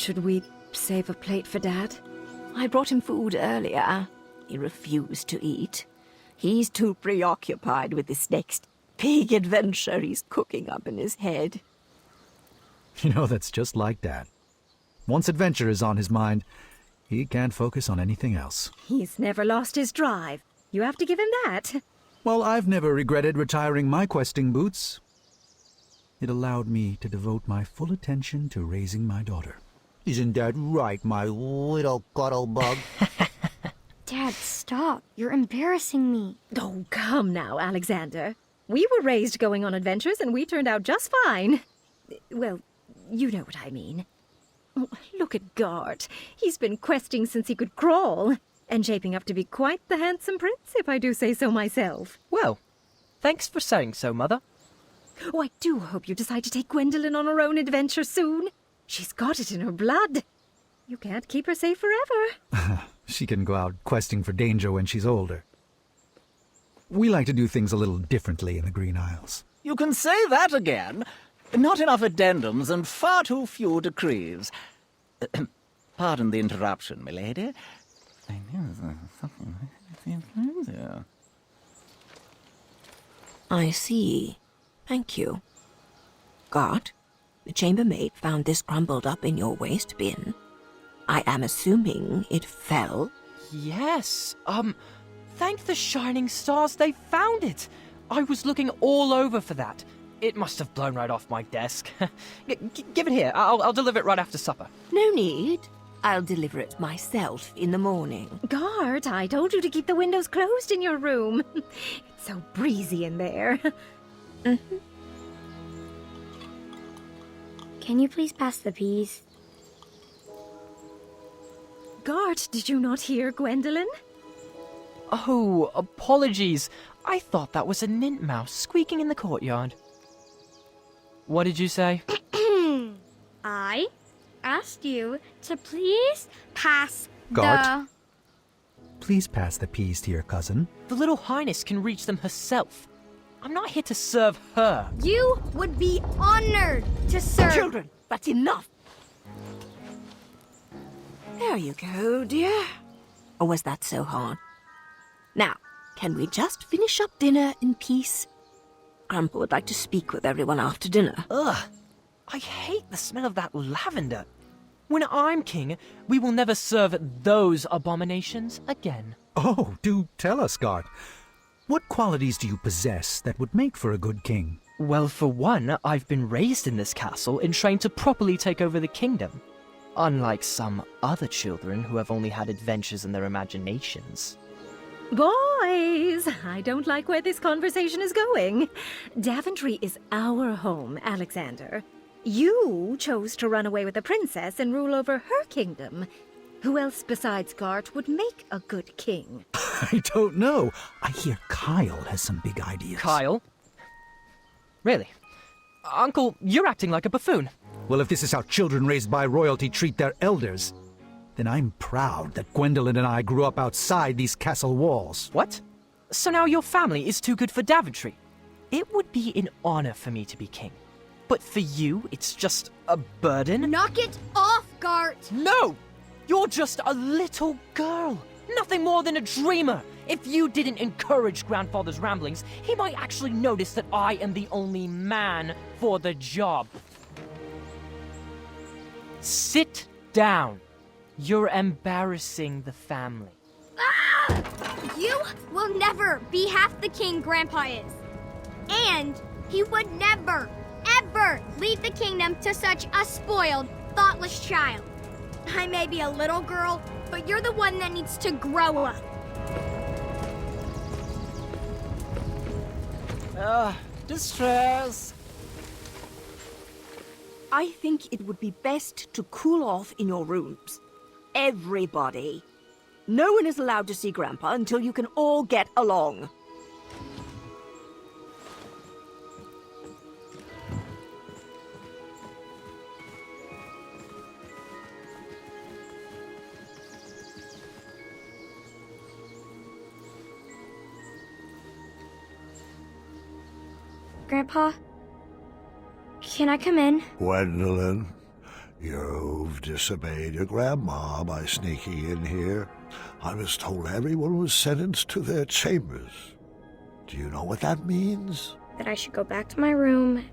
Should we save a plate for Dad? I brought him food earlier. He refused to eat. He's too preoccupied with this next big adventure he's cooking up in his head. You know, that's just like Dad. Once adventure is on his mind, he can't focus on anything else. He's never lost his drive. You have to give him that. Well, I've never regretted retiring my questing boots. It allowed me to devote my full attention to raising my daughter. Isn't that right, my little cuddle bug? Dad, stop. You're embarrassing me. Oh, come now, Alexander. We were raised going on adventures and we turned out just fine. Well, you know what I mean. Oh, look at Gart. He's been questing since he could crawl, and shaping up to be quite the handsome prince, if I do say so myself. Well, thanks for saying so, Mother. Oh, I do hope you decide to take Gwendolyn on her own adventure soon. She's got it in her blood. You can't keep her safe forever. She can go out questing for danger when she's older. We like to do things a little differently in the Green Isles. You can say that again. Not enough addendums and far too few decrees. Pardon the interruption, milady. I knew there was something there. I see. Thank you. Gart, the chambermaid found this crumbled up in your waste bin. I am assuming it fell. Yes, thank the shining stars they found it. I was looking all over for that. It must have blown right off my desk. Give it here. I'll deliver it right after supper. No need. I'll deliver it myself in the morning. Gart, I told you to keep the windows closed in your room. It's so breezy in there. Mm-hmm. Can you please pass the peas? Gart, did you not hear Gwendolyn? Oh, apologies. I thought that was a nintmouse squeaking in the courtyard. What did you say? I asked you to please pass Gart? Please pass the peas to your cousin. The little highness can reach them herself. I'm not here to serve her. You would be honored to serve. Children, that's enough. There you go, dear. Or was that so hard? Now, can we just finish up dinner in peace? Grandpa would like to speak with everyone after dinner. Ugh, I hate the smell of that lavender. When I'm king, we will never serve those abominations again. Oh, do tell us, Gart. What qualities do you possess that would make for a good king? Well, for one, I've been raised in this castle and trained to properly take over the kingdom. Unlike some other children who have only had adventures in their imaginations. Boys, I don't like where this conversation is going. Daventry is our home, Alexander. You chose to run away with the princess and rule over her kingdom. Who else besides Gart would make a good king? I don't know. I hear Kyle has some big ideas. Kyle? Really? Uncle, you're acting like a buffoon. Well, if this is how children raised by royalty treat their elders, then I'm proud that Gwendolyn and I grew up outside these castle walls. What? So now your family is too good for Daventry? It would be an honor for me to be king. But for you, it's just a burden? Knock it off, Gart! No! You're just a little girl. Nothing more than a dreamer. If you didn't encourage Grandfather's ramblings, he might actually notice that I am the only man for the job. Sit down. You're embarrassing the family. Ah! You will never be half the king Grandpa is. And he would never, ever leave the kingdom to such a spoiled, thoughtless child. I may be a little girl, but you're the one that needs to grow up. Distress. I think it would be best to cool off in your rooms. Everybody. No one is allowed to see Grandpa until you can all get along. Grandpa, can I come in? Gwendolyn, You've disobeyed your grandma by sneaking in here. I was told everyone was sentenced to their chambers. Do you know what that means? That I should go back to my room,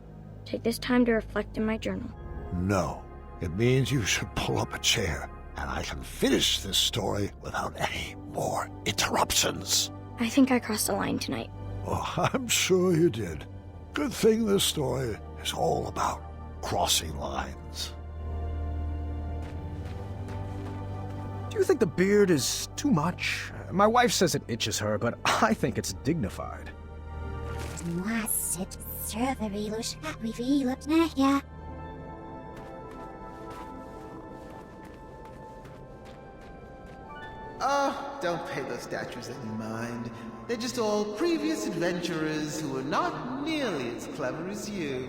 take this time to reflect in my journal. No. It means you should pull up a chair, and I can finish this story without any more interruptions. I think I crossed the line tonight. Oh, I'm sure you did. Good thing this story is all about crossing lines. Do you think the beard is too much? My wife says it itches her, but I think it's dignified. Oh, don't pay those statues any mind. They're just all previous adventurers who are not nearly as clever as you.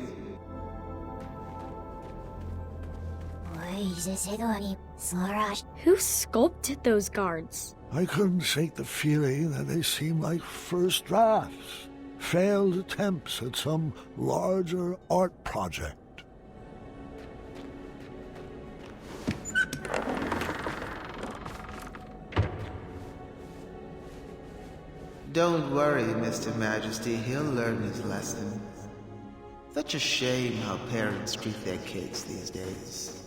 Who sculpted those guards? I couldn't shake the feeling that they seemed like first drafts, failed attempts at some larger art project. Don't worry, Mr. Majesty, he'll learn his lesson. Such a shame how parents treat their kids these days.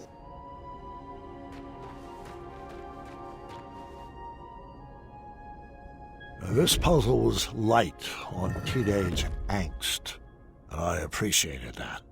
This puzzle was light on teenage angst, and I appreciated that.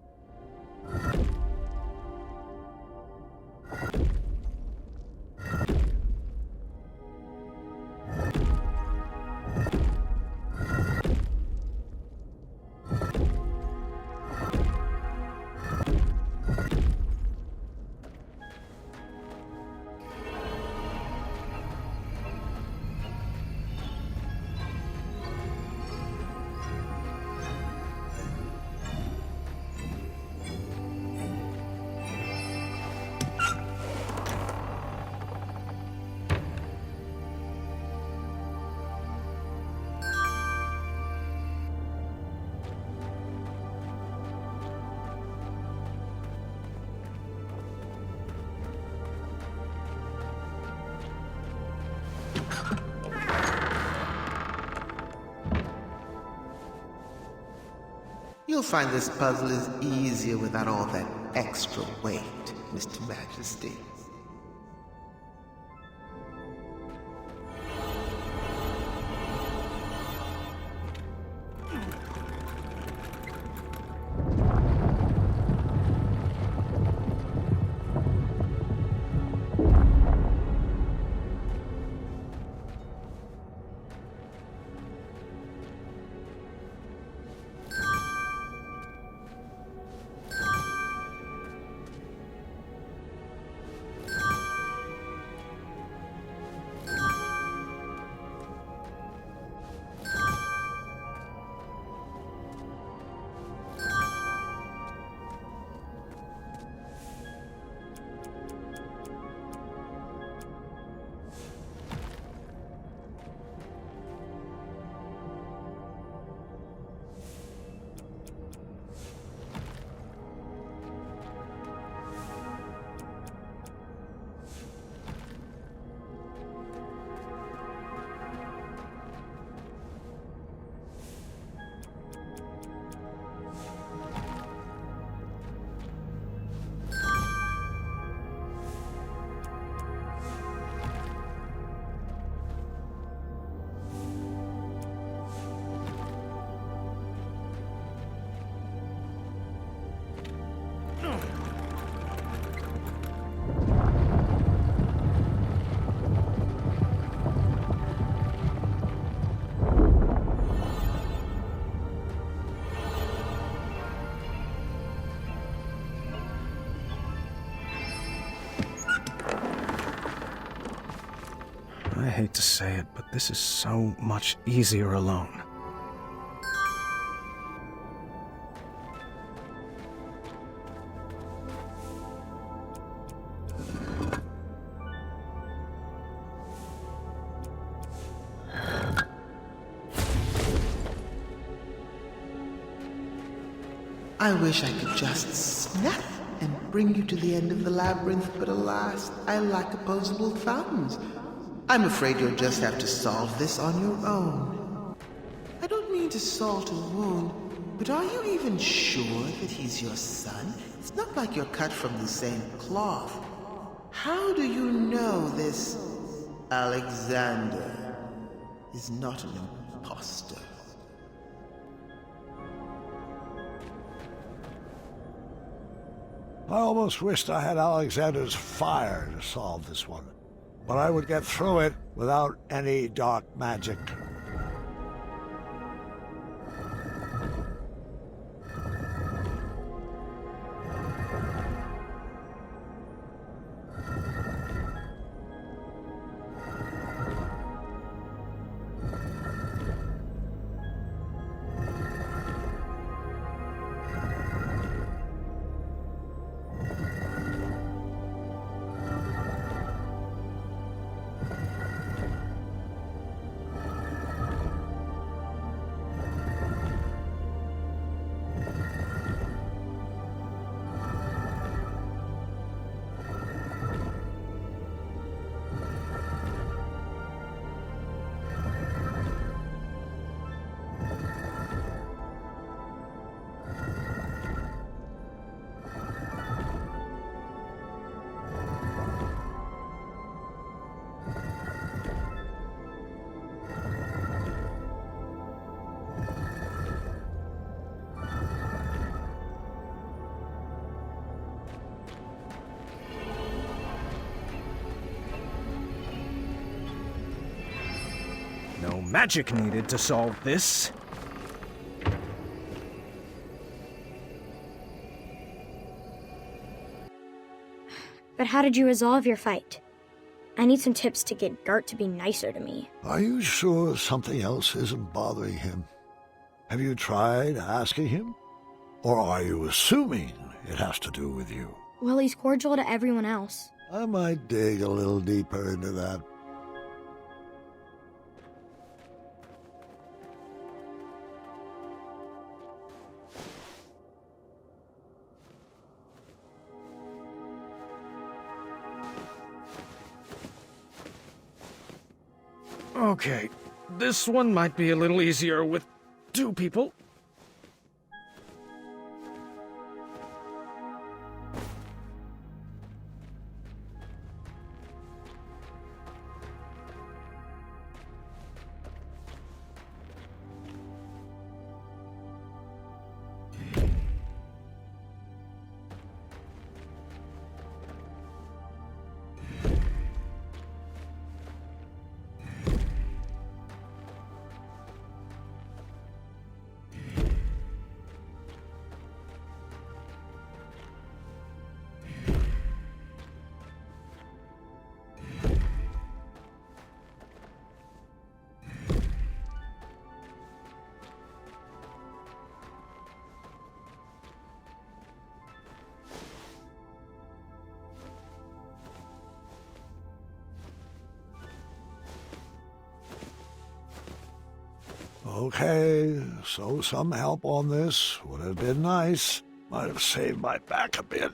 You'll find this puzzle is easier without all that extra weight, Mr. Majesty. I hate to say it, but this is so much easier alone. I wish I could just snap and bring you to the end of the labyrinth, but alas, I lack opposable thumbs. I'm afraid you'll just have to solve this on your own. I don't mean to salt a wound, but are you even sure that he's your son? It's not like you're cut from the same cloth. How do you know this Alexander is not an imposter? I almost wished I had Alexander's fire to solve this one, but I would get through it without any dark magic. No magic needed to solve this. But how did you resolve your fight? I need some tips to get Gart to be nicer to me. Are you sure something else isn't bothering him? Have you tried asking him? Or are you assuming it has to do with you? Well, he's cordial to everyone else. I might dig a little deeper into that. Okay, this one might be a little easier with two people. Okay, so some help on this would have been nice. Might have saved my back a bit.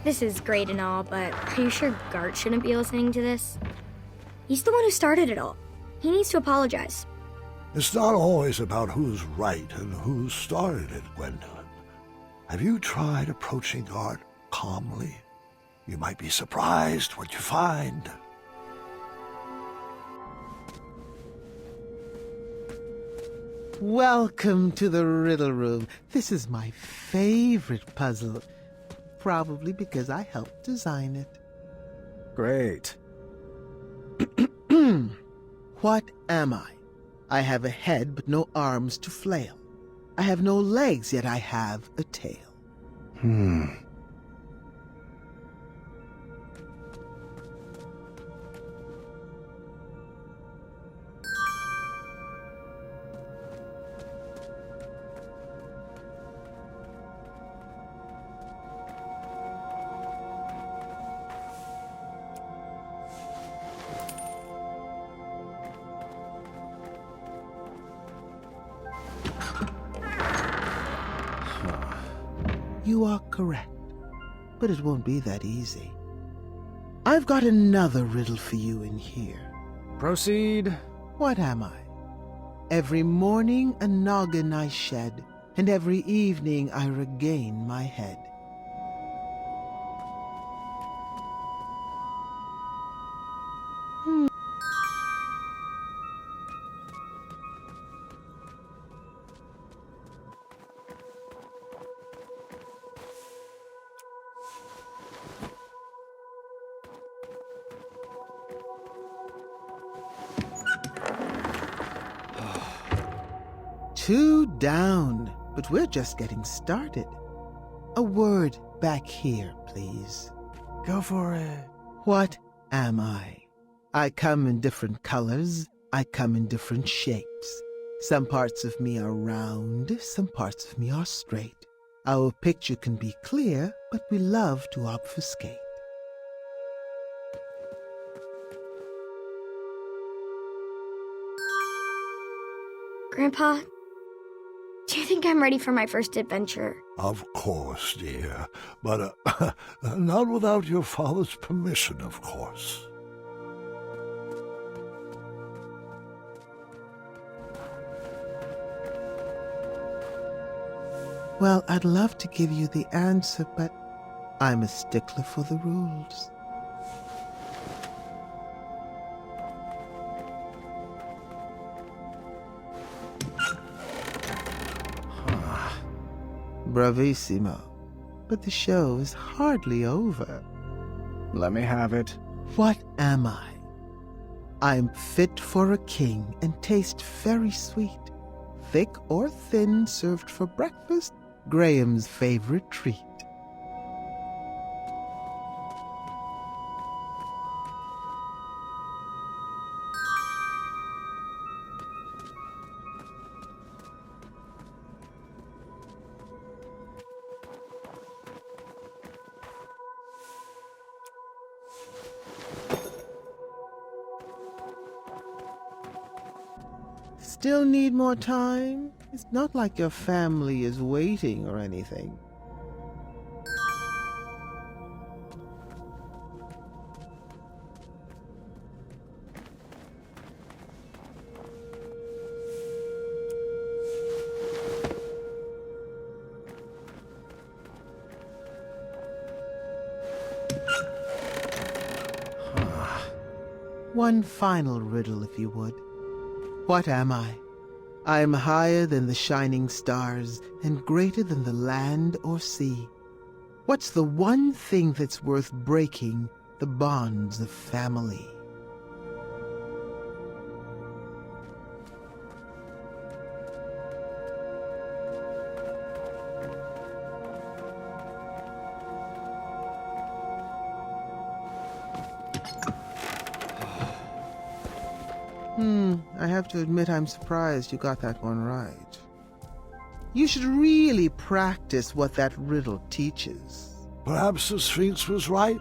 this is great and all, but are you sure Gart shouldn't be listening to this? He's the one who started it all. He needs to apologize. It's not always about who's right and who started it, Gwendolyn. Have you tried approaching art calmly? You might be surprised what you find. Welcome to the riddle room. This is my favorite puzzle. Probably because I helped design it. Great. What am I? I have a head but no arms to flail. I have no legs, yet I have a tail. You are correct, but it won't be that easy. I've got another riddle for you in here. Proceed. What am I? Every morning a noggin I shed, and every evening I regain my head. Two down, but we're just getting started. A word back here, please. Go for it. What am I? I come in different colors. I come in different shapes. Some parts of me are round, some parts of me are straight. Our picture can be clear, but we love to obfuscate. Grandpa, do you think I'm ready for my first adventure? Of course, dear. But not without your father's permission, of course. Well, I'd love to give you the answer, but I'm a stickler for the rules. Bravissimo. But the show is hardly over. Let me have it. What am I? I'm fit for a king and taste very sweet. Thick or thin, served for breakfast, Graham's favorite treat. Still need more time? It's not like your family is waiting or anything. One final riddle, if you would. What am I? I am higher than the shining stars and greater than the land or sea. What's the one thing that's worth breaking the bonds of family? I have to admit I'm surprised you got that one right. You should really practice what that riddle teaches. Perhaps the Sphinx was right.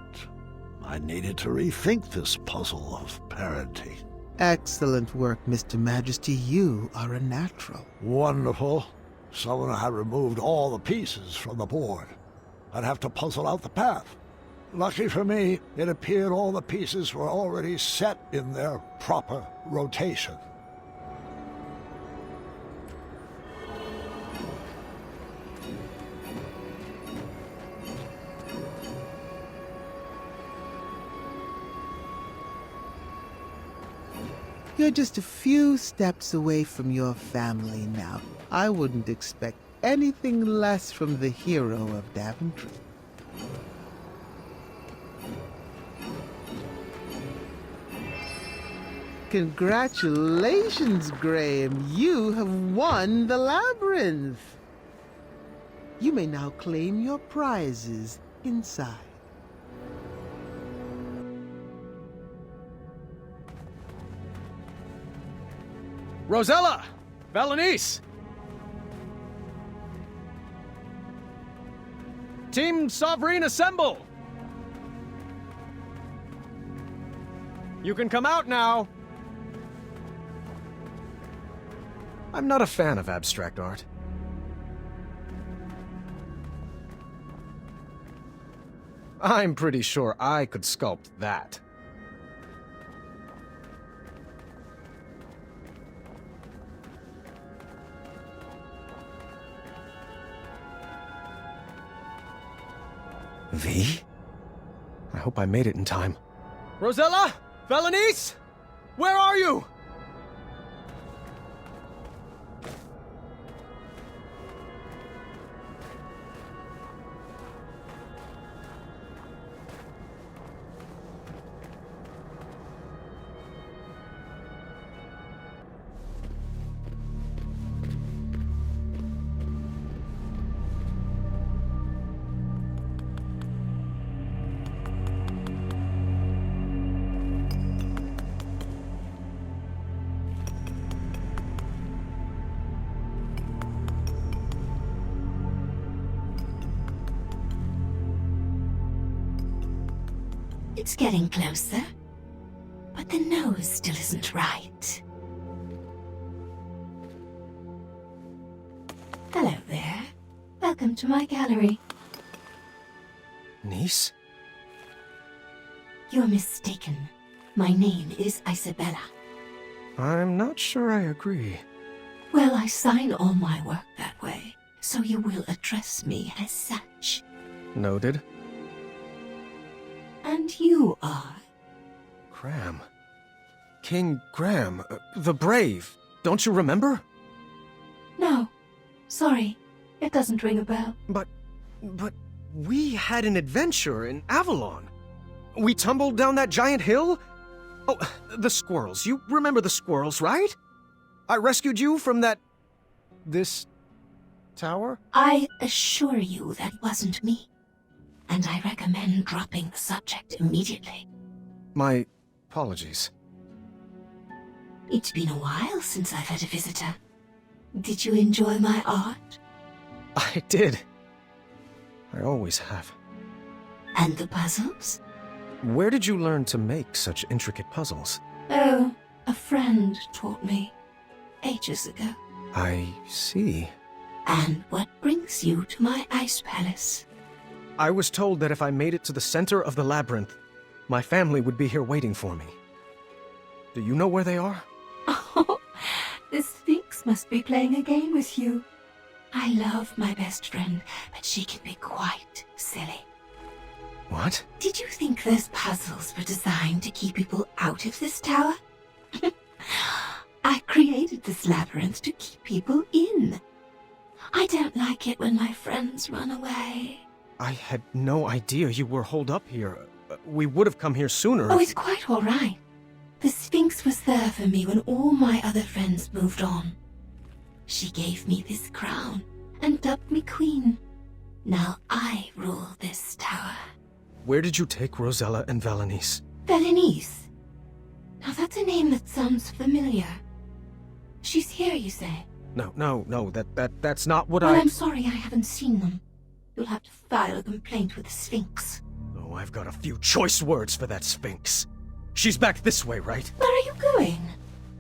I needed to rethink this puzzle of parenting. Excellent work, Mr. Majesty. You are a natural. Wonderful. Someone had removed all the pieces from the board. I'd have to puzzle out the path. Lucky for me, it appeared all the pieces were already set in their proper rotation. You're just a few steps away from your family now. I wouldn't expect anything less from the hero of Daventry. Congratulations, Graham. You have won the labyrinth. You may now claim your prizes inside. Rosella! Valenice! Team Sovereign assemble! You can come out now! I'm not a fan of abstract art. I'm pretty sure I could sculpt that. V? I hope I made it in time. Rosella? Valenice? Where are you? It's getting closer, but the nose still isn't right. Hello there. Welcome to my gallery. Niece? You're mistaken. My name is Isabella. I'm not sure I agree. Well, I sign all my work that way, so you will address me as such. Noted. And you are? Graham. King Graham, the Brave. Don't you remember? No. Sorry. It doesn't ring a bell. But we had an adventure in Avalon. We tumbled down that giant hill? Oh, the squirrels. You remember the squirrels, right? I rescued you from this tower? I assure you that wasn't me. And I recommend dropping the subject immediately. My apologies. It's been a while since I've had a visitor. Did you enjoy my art? I did. I always have. And the puzzles? Where did you learn to make such intricate puzzles? Oh, a friend taught me. Ages ago. I see. And what brings you to my ice palace? I was told that if I made it to the center of the labyrinth, my family would be here waiting for me. Do you know where they are? Oh, the Sphinx must be playing a game with you. I love my best friend, but she can be quite silly. What? Did you think those puzzles were designed to keep people out of this tower? I created this labyrinth to keep people in. I don't like it when my friends run away. I had no idea you were holed up here. We would have come here sooner. Oh, it's quite all right. The Sphinx was there for me when all my other friends moved on. She gave me this crown and dubbed me queen. Now I rule this tower. Where did you take Rosella and Valenice? Valenice? Now that's a name that sounds familiar. She's here, you say? No, that's not what Well, I'm sorry I haven't seen them. You'll have to file a complaint with the Sphynx. Oh, I've got a few choice words for that Sphinx. She's back this way, right? Where are you going?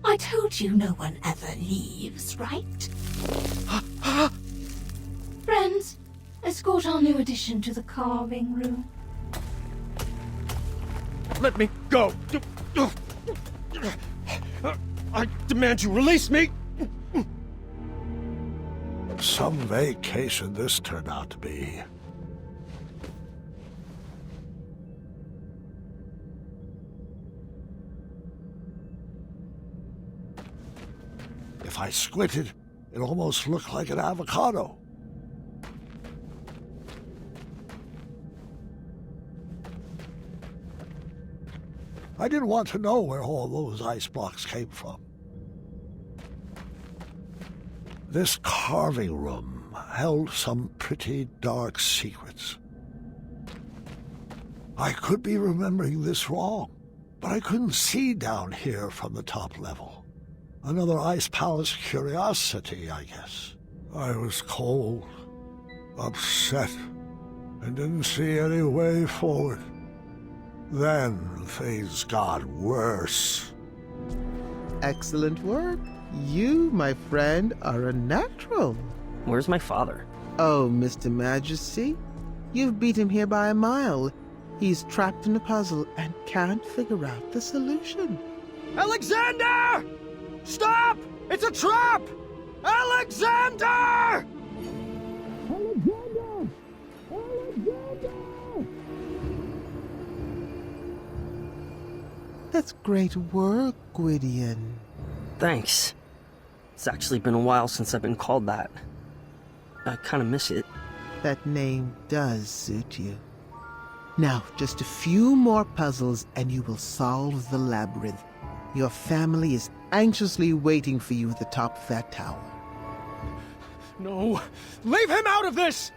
I told you no one ever leaves, right? Friends, escort our new addition to the carving room. let me go! I demand you release me! Some vacation this turned out to be. If I squinted, it almost looked like an avocado. I didn't want to know where all those ice blocks came from. This carving room held some pretty dark secrets. I could be remembering this wrong, but I couldn't see down here from the top level. Another Ice Palace curiosity, I guess. I was cold, upset, and didn't see any way forward. Then things got worse. Excellent work. You, my friend, are a natural. Where's my father? Oh, Mr. Majesty, you've beat him here by a mile. He's trapped in a puzzle and can't figure out the solution. Alexander! Stop! It's a trap! Alexander! That's great work, Gwydion. Thanks. It's actually been a while since I've been called that. I kind of miss it. That name does suit you. Now, just a few more puzzles and you will solve the labyrinth. Your family is anxiously waiting for you at the top of that tower. No! Leave him out of this!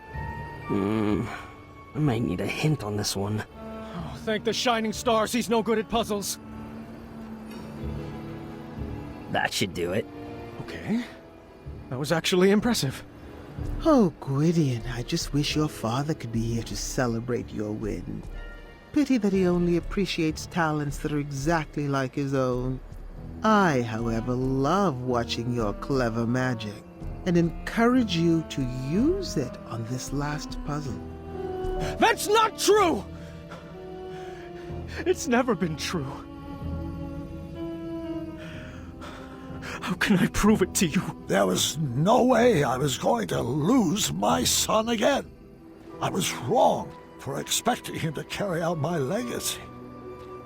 I might need a hint on this one. Oh, thank the shining stars he's no good at puzzles. That should do it. Okay. That was actually impressive. Oh, Gwydion, I just wish your father could be here to celebrate your win. Pity that he only appreciates talents that are exactly like his own. I, however, love watching your clever magic and encourage you to use it on this last puzzle. That's not true! It's never been true. How can I prove it to you? There was no way I was going to lose my son again. I was wrong for expecting him to carry out my legacy.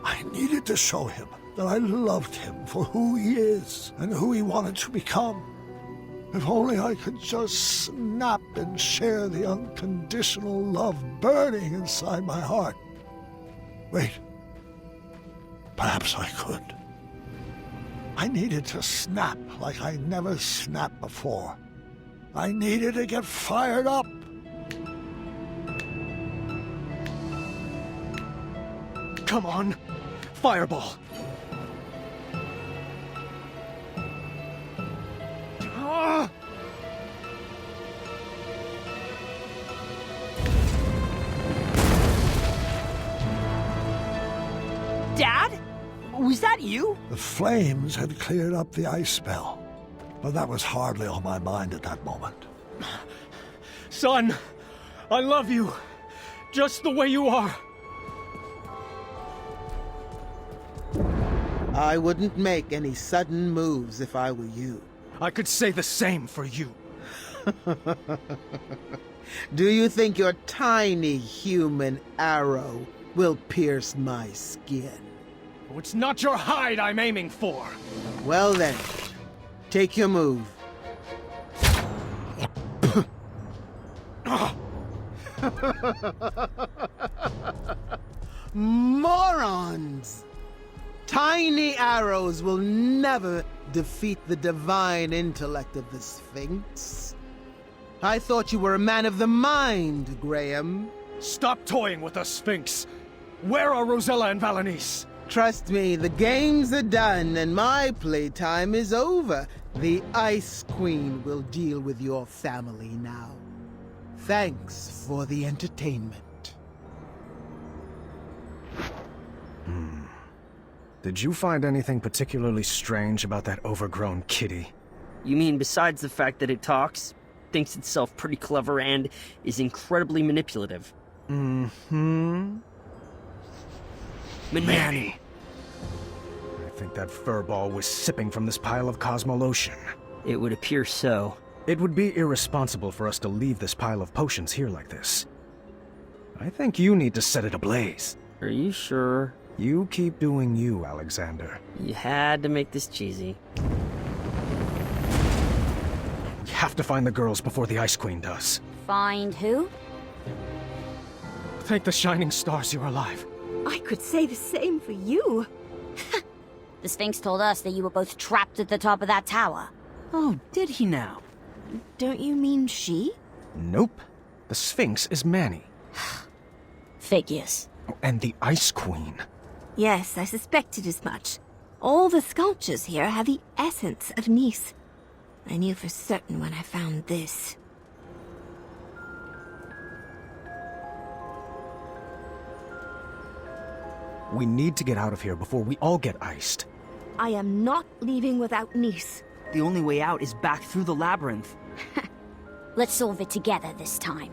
I needed to show him that I loved him for who he is and who he wanted to become. If only I could just snap and share the unconditional love burning inside my heart. Wait. Perhaps I could. I needed to snap like I never snapped before. I needed to get fired up. Come on. Fireball. Ah! Dad? Was that you? The flames had cleared up the ice spell, but that was hardly on my mind at that moment. Son, I love you. Just the way you are. I wouldn't make any sudden moves if I were you. I could say the same for you. Do you think your tiny human arrow will pierce my skin? Oh, it's not your hide I'm aiming for. Well then, take your move. Morons! Tiny arrows will never defeat the divine intellect of the Sphinx. I thought you were a man of the mind, Graham. Stop toying with the Sphinx. Where are Rosella and Valanice? Trust me, the games are done and my playtime is over. The Ice Queen will deal with your family now. Thanks for the entertainment. Did you find anything particularly strange about that overgrown kitty? You mean besides the fact that it talks, thinks itself pretty clever, and is incredibly manipulative? Mm-hmm. Manny. I think that furball was sipping from this pile of cosmolotion. It would appear so. It would be irresponsible for us to leave this pile of potions here like this. I think you need to set it ablaze. Are you sure? You keep doing you, Alexander. You had to make this cheesy. We have to find the girls before the Ice Queen does. Find who? Thank the shining stars you're alive. I could say the same for you. The Sphinx told us that you were both trapped at the top of that tower. Oh, did he now? Don't you mean she? Nope. The Sphinx is Manny. Figures. And the Ice Queen. Yes, I suspected as much. All the sculptures here have the essence of Nice. I knew for certain when I found this. We need to get out of here before we all get iced. I am not leaving without Nice. The only way out is back through the labyrinth. Let's solve it together this time.